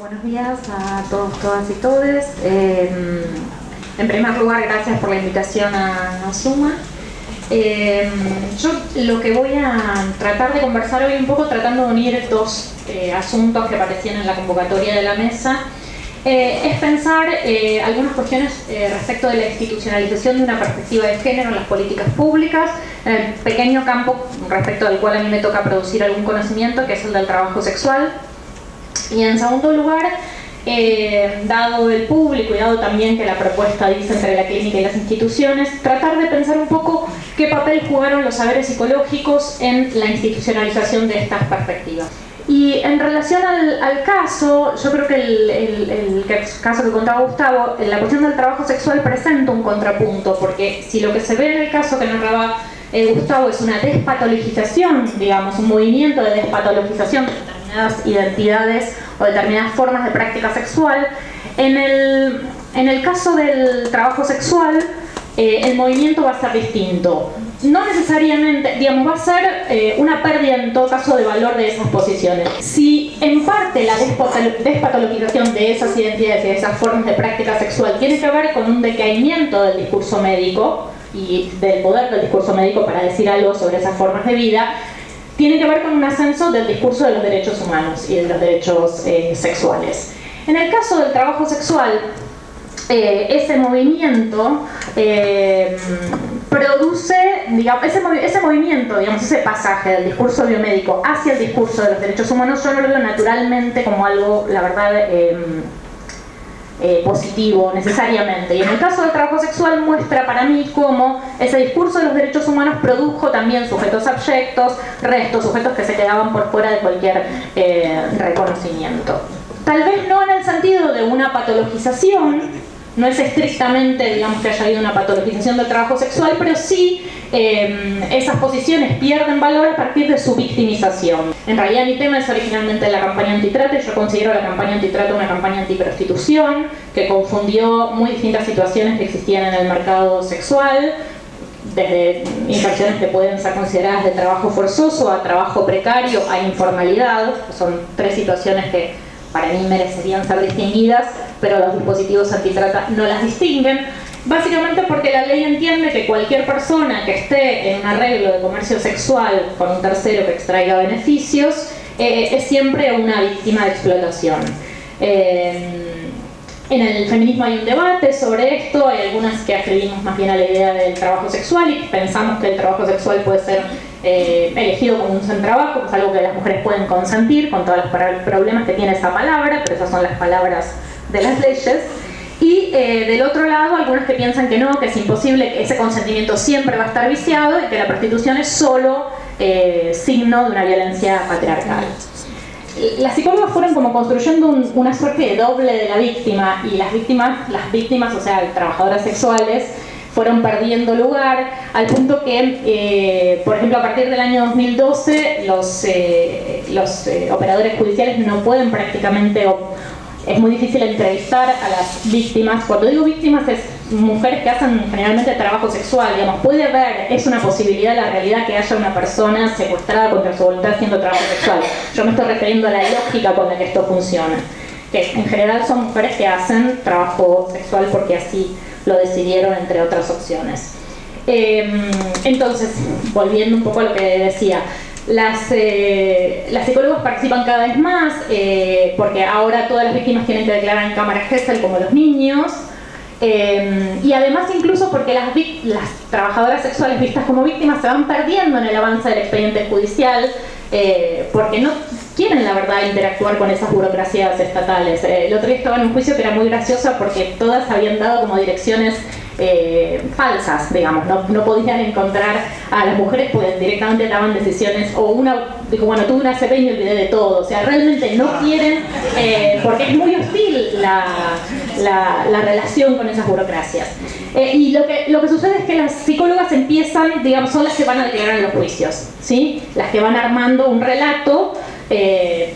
Buenos días a todos, todas y todes. En primer lugar, gracias por la invitación a Suma. Yo lo que voy a tratar de conversar hoy un poco, tratando de unir dos asuntos que aparecían en la convocatoria de la mesa, es pensar algunas cuestiones respecto de la institucionalización de una perspectiva de género en las políticas públicas, en el pequeño campo respecto al cual a mí me toca producir algún conocimiento, que es el del trabajo sexual. Y en segundo lugar, dado el público y dado también que la propuesta dice entre la clínica y las instituciones, tratar de pensar un poco qué papel jugaron los saberes psicológicos en la institucionalización de estas perspectivas. Y en relación al caso, yo creo que el caso que contaba Gustavo, la cuestión del trabajo sexual presenta un contrapunto, porque si lo que se ve en el caso que narraba Gustavo es una despatologización, digamos, un movimiento de despatologización de determinadas identidades o determinadas formas de práctica sexual, en el caso del trabajo sexual, el movimiento va a ser distinto. No necesariamente, digamos, va a ser una pérdida en todo caso de valor de esas posiciones. Si en parte la despatologización de esas identidades y de esas formas de práctica sexual tiene que ver con un decaimiento del discurso médico y del poder del discurso médico para decir algo sobre esas formas de vida, tiene que ver con un ascenso del discurso de los derechos humanos y de los derechos sexuales. En el caso del trabajo sexual, ese movimiento produce, digamos, ese movimiento, digamos, ese pasaje del discurso biomédico hacia el discurso de los derechos humanos, yo no lo veo naturalmente como algo, la verdad, positivo necesariamente. Y en el caso del trabajo sexual muestra para mí cómo ese discurso de los derechos humanos produjo también sujetos abyectos, sujetos que se quedaban por fuera de cualquier reconocimiento. Tal vez no en el sentido de una patologización, no es estrictamente, digamos, que haya habido una patologización del trabajo sexual, pero sí esas posiciones pierden valor a partir de su victimización. En realidad mi tema es originalmente la campaña antitrata, y yo considero la campaña antitrata una campaña antiprostitución, que confundió muy distintas situaciones que existían en el mercado sexual, desde infracciones que pueden ser consideradas de trabajo forzoso a trabajo precario a informalidad. Son tres situaciones que para mí merecerían ser distinguidas, pero los dispositivos antitrata no las distinguen, básicamente porque la ley entiende que cualquier persona que esté en un arreglo de comercio sexual con un tercero que extraiga beneficios es siempre una víctima de explotación. En el feminismo hay un debate sobre esto, hay algunas que atribuimos más bien a la idea del trabajo sexual y pensamos que el trabajo sexual puede ser elegido como un trabajo, que es algo que las mujeres pueden consentir con todos los problemas que tiene esa palabra, pero esas son las palabras de las leyes. Y del otro lado, algunos que piensan que no, que es imposible, que ese consentimiento siempre va a estar viciado y que la prostitución es solo signo de una violencia patriarcal. Las psicólogas fueron como construyendo una suerte de doble de la víctima, y las víctimas, o sea, trabajadoras sexuales, fueron perdiendo lugar al punto que, por ejemplo, a partir del año 2012 los operadores judiciales no pueden prácticamente, es muy difícil entrevistar a las víctimas. Cuando digo víctimas es mujeres que hacen generalmente trabajo sexual, digamos, puede haber, es una posibilidad, la realidad, que haya una persona secuestrada contra su voluntad haciendo trabajo sexual. Yo me estoy refiriendo a la lógica con la que esto funciona, que en general son mujeres que hacen trabajo sexual porque así lo decidieron, entre otras opciones. Entonces, volviendo un poco a lo que decía, las psicólogas participan cada vez más porque ahora todas las víctimas tienen que declarar en cámara Gesell, como los niños, y además incluso porque las trabajadoras sexuales vistas como víctimas se van perdiendo en el avance del expediente judicial, porque no quieren, la verdad, interactuar con esas burocracias estatales. El otro día estaba en un juicio que era muy graciosa porque todas habían dado como direcciones falsas, digamos, no podían encontrar a las mujeres porque directamente daban decisiones, o una dijo, bueno, tuve una ACP y me olvidé de todo. O sea, realmente no quieren, porque es muy hostil la relación con esas burocracias. Y lo que sucede es que las psicólogas empiezan, digamos, son las que van a declarar en los juicios, ¿sí? Las que van armando un relato de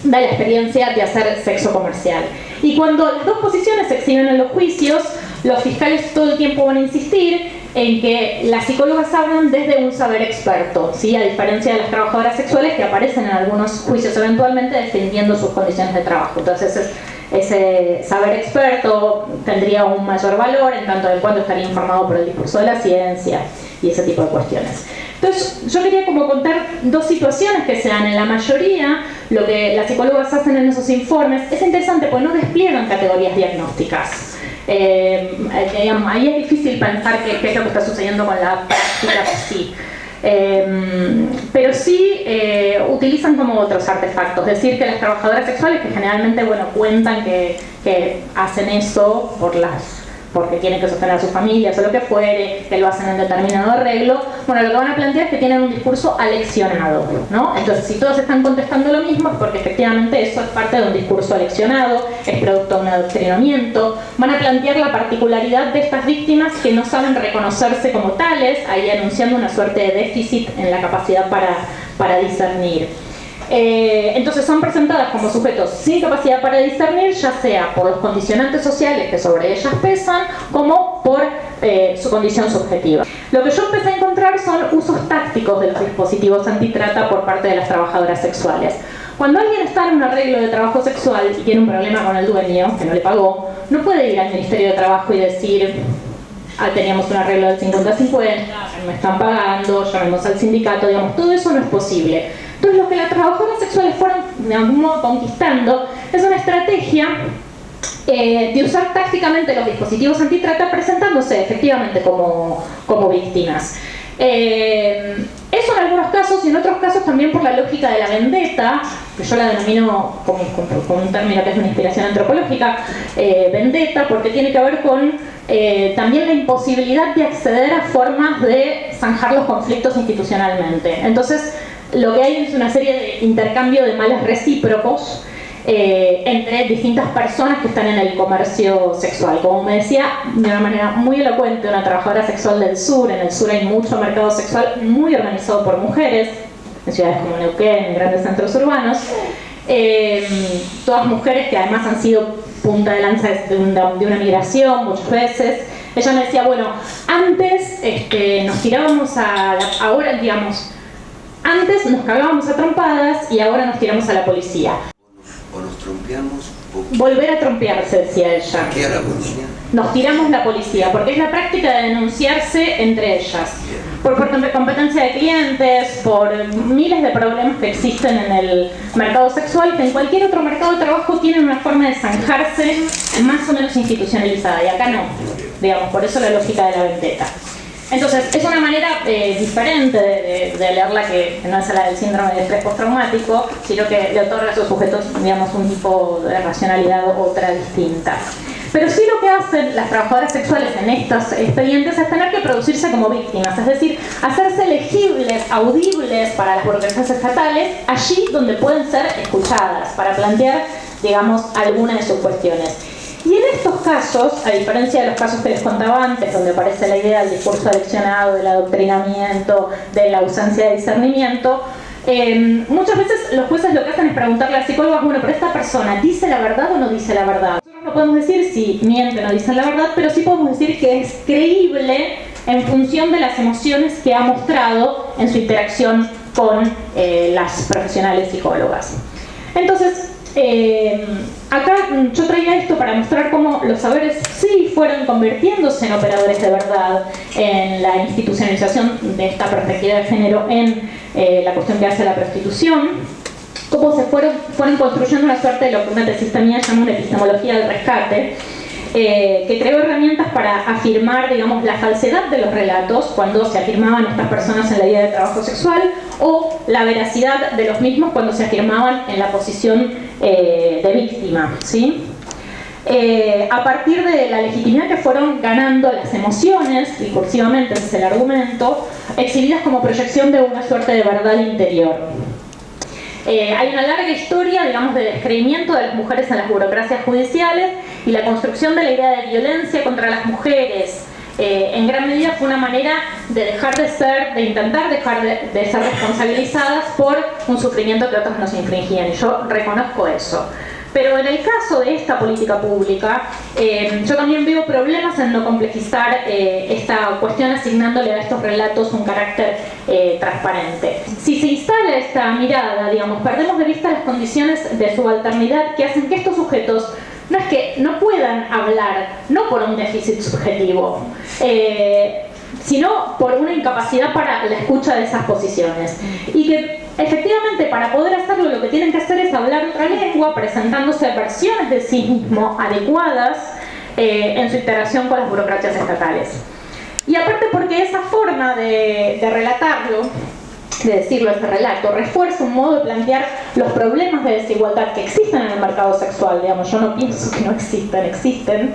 la experiencia de hacer sexo comercial. Y cuando las dos posiciones se exhiben en los juicios, los fiscales todo el tiempo van a insistir en que las psicólogas hablan desde un saber experto, ¿sí? A diferencia de las trabajadoras sexuales que aparecen en algunos juicios eventualmente defendiendo sus condiciones de trabajo. Entonces ese saber experto tendría un mayor valor en tanto en cuanto estaría informado por el discurso de la ciencia y ese tipo de cuestiones. Entonces yo quería como contar dos situaciones que se dan. En la mayoría lo que las psicólogas hacen en esos informes es interesante porque no despliegan categorías diagnósticas. Digamos, ahí es difícil pensar qué es lo que está sucediendo con la práctica sí. Pero sí utilizan como otros artefactos, es decir, que las trabajadoras sexuales que generalmente cuentan que hacen eso porque tienen que sostener a sus familias o lo que fuere, que lo hacen en determinado arreglo, lo que van a plantear es que tienen un discurso aleccionado, ¿no? Entonces, si todos están contestando lo mismo es porque efectivamente eso es parte de un discurso aleccionado, es producto de un adoctrinamiento. Van a plantear la particularidad de estas víctimas que no saben reconocerse como tales, ahí anunciando una suerte de déficit en la capacidad para discernir. Entonces son presentadas como sujetos sin capacidad para discernir, ya sea por los condicionantes sociales que sobre ellas pesan, como por su condición subjetiva. Lo que yo empecé a encontrar son usos tácticos de los dispositivos antitrata por parte de las trabajadoras sexuales. Cuando alguien está en un arreglo de trabajo sexual y tiene un problema con el dueño, que no le pagó, no puede ir al Ministerio de Trabajo y decir: teníamos un arreglo del 50-50, me están pagando, llamemos al sindicato, digamos, todo eso no es posible. Entonces lo que las trabajadoras sexuales fueron de algún modo conquistando es una estrategia de usar tácticamente los dispositivos antitrata presentándose efectivamente como víctimas. Eso en algunos casos y en otros casos también por la lógica de la vendetta, que yo la denomino como un término que es una inspiración antropológica, vendetta, porque tiene que ver con también la imposibilidad de acceder a formas de zanjar los conflictos institucionalmente. Entonces lo que hay es una serie de intercambio de males recíprocos entre distintas personas que están en el comercio sexual. Como me decía de una manera muy elocuente una trabajadora sexual del sur, en el sur hay mucho mercado sexual muy organizado por mujeres, en ciudades como Neuquén, en grandes centros urbanos, todas mujeres que además han sido punta de lanza de una migración muchas veces. Ella me decía, antes nos tirábamos ahora digamos, antes nos cagábamos a trompadas y ahora nos tiramos a la policía. O nos trompeamos. Volver a trompearse, decía ella. ¿Qué a la policía? Nos tiramos la policía, porque es la práctica de denunciarse entre ellas. Por competencia de clientes, por miles de problemas que existen en el mercado sexual, que en cualquier otro mercado de trabajo tienen una forma de zanjarse más o menos institucionalizada, y acá no. Digamos, por eso la lógica de la vendetta. Entonces, es una manera diferente de leerla, que no es la del síndrome de estrés postraumático, sino que le otorga a esos sujetos, digamos, un tipo de racionalidad otra distinta. Pero sí lo que hacen las trabajadoras sexuales en estos expedientes es tener que producirse como víctimas, es decir, hacerse legibles, audibles para las burocracias estatales, allí donde pueden ser escuchadas, para plantear, digamos, alguna de sus cuestiones. Y en estos casos, a diferencia de los casos que les contaba antes, donde aparece la idea del discurso aleccionado, del adoctrinamiento, de la ausencia de discernimiento, muchas veces los jueces lo que hacen es preguntarle a psicólogos, pero esta persona ¿dice la verdad o no dice la verdad? Nosotros no podemos decir si mienten o no dicen la verdad, pero sí podemos decir que es creíble en función de las emociones que ha mostrado en su interacción con las profesionales psicólogas. Entonces, acá yo traía esto para mostrar cómo los saberes sí fueron convirtiéndose en operadores de verdad en la institucionalización de esta perspectiva de género en la cuestión que hace la prostitución, cómo se fueron construyendo una suerte de lo que una tesista mía llama una epistemología del rescate, que creó herramientas para afirmar, digamos, la falsedad de los relatos cuando se afirmaban estas personas en la vida de trabajo sexual, o la veracidad de los mismos cuando se afirmaban en la posición de víctima, ¿sí? A partir de la legitimidad que fueron ganando las emociones, discursivamente ese es el argumento, exhibidas como proyección de una suerte de verdad interior. Hay una larga historia, digamos, de descreimiento de las mujeres en las burocracias judiciales, y la construcción de la idea de violencia contra las mujeres en gran medida fue una manera de intentar dejar de ser responsabilizadas por un sufrimiento que otros nos infringían, y yo reconozco eso. Pero en el caso de esta política pública, yo también veo problemas en no complejizar esta cuestión asignándole a estos relatos un carácter transparente. Si se instala esta mirada, digamos, perdemos de vista las condiciones de subalternidad que hacen que estos sujetos no es que no puedan hablar, no por un déficit subjetivo, sino por una incapacidad para la escucha de esas posiciones. Y que efectivamente para poder hacerlo lo que tienen que hacer es hablar otra lengua, presentándose versiones de sí mismo adecuadas en su interacción con las burocracias estatales. Y aparte porque esa forma de relatarlo, de decirlo ese relato, refuerza un modo de plantear los problemas de desigualdad que existen en el mercado sexual, digamos, yo no pienso que no existen, existen,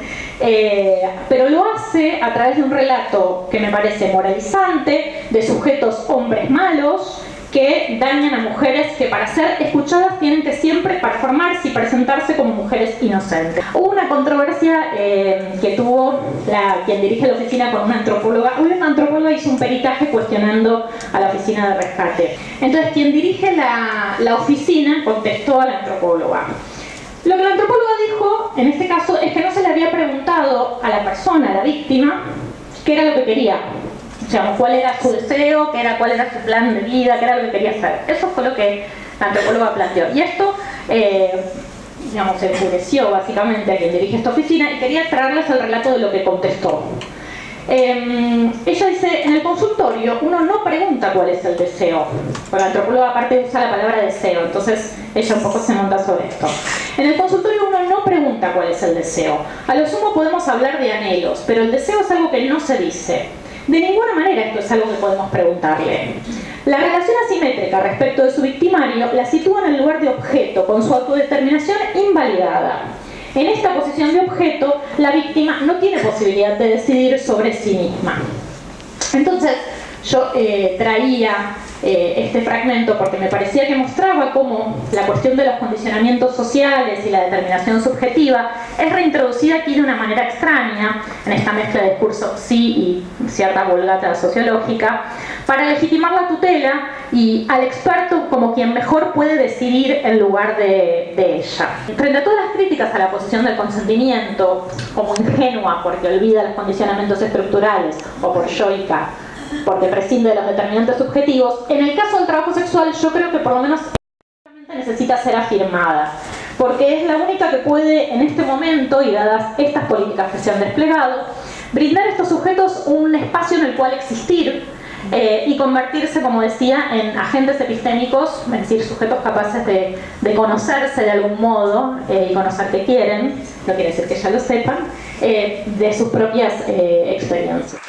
pero lo hace a través de un relato que me parece moralizante, de sujetos hombres malos, que dañan a mujeres que para ser escuchadas tienen que siempre performarse y presentarse como mujeres inocentes. Hubo una controversia que tuvo quien dirige la oficina con una antropóloga. Una antropóloga hizo un peritaje cuestionando a la oficina de rescate. Entonces quien dirige la oficina contestó a la antropóloga. Lo que la antropóloga dijo en este caso es que no se le había preguntado a la persona, a la víctima, qué era lo que quería. O sea, cuál era su deseo, cuál era su plan de vida, qué era lo que quería hacer. Eso fue lo que la antropóloga planteó. Y esto, digamos, enfureció básicamente a quien dirige esta oficina y quería traerles el relato de lo que contestó. Ella dice, en el consultorio uno no pregunta cuál es el deseo. Porque la antropóloga aparte usa la palabra deseo, entonces ella un poco se monta sobre esto. En el consultorio uno no pregunta cuál es el deseo. A lo sumo podemos hablar de anhelos, pero el deseo es algo que no se dice. De ninguna manera esto es algo que podemos preguntarle. La relación asimétrica respecto de su victimario la sitúa en el lugar de objeto, con su autodeterminación invalidada. En esta posición de objeto, la víctima no tiene posibilidad de decidir sobre sí misma. Entonces, yo traía este fragmento porque me parecía que mostraba cómo la cuestión de los condicionamientos sociales y la determinación subjetiva es reintroducida aquí de una manera extraña en esta mezcla de discurso sí y cierta vulgata sociológica para legitimar la tutela y al experto como quien mejor puede decidir en lugar de ella. Frente a todas las críticas a la posición del consentimiento como ingenua porque olvida los condicionamientos estructurales o por yoica porque prescinde de los determinantes subjetivos, en el caso del trabajo sexual yo creo que por lo menos necesita ser afirmada, porque es la única que puede en este momento, y dadas estas políticas que se han desplegado, brindar a estos sujetos un espacio en el cual existir y convertirse, como decía, en agentes epistémicos, es decir, sujetos capaces de conocerse de algún modo y conocer qué quieren, no quiere decir que ya lo sepan, de sus propias experiencias.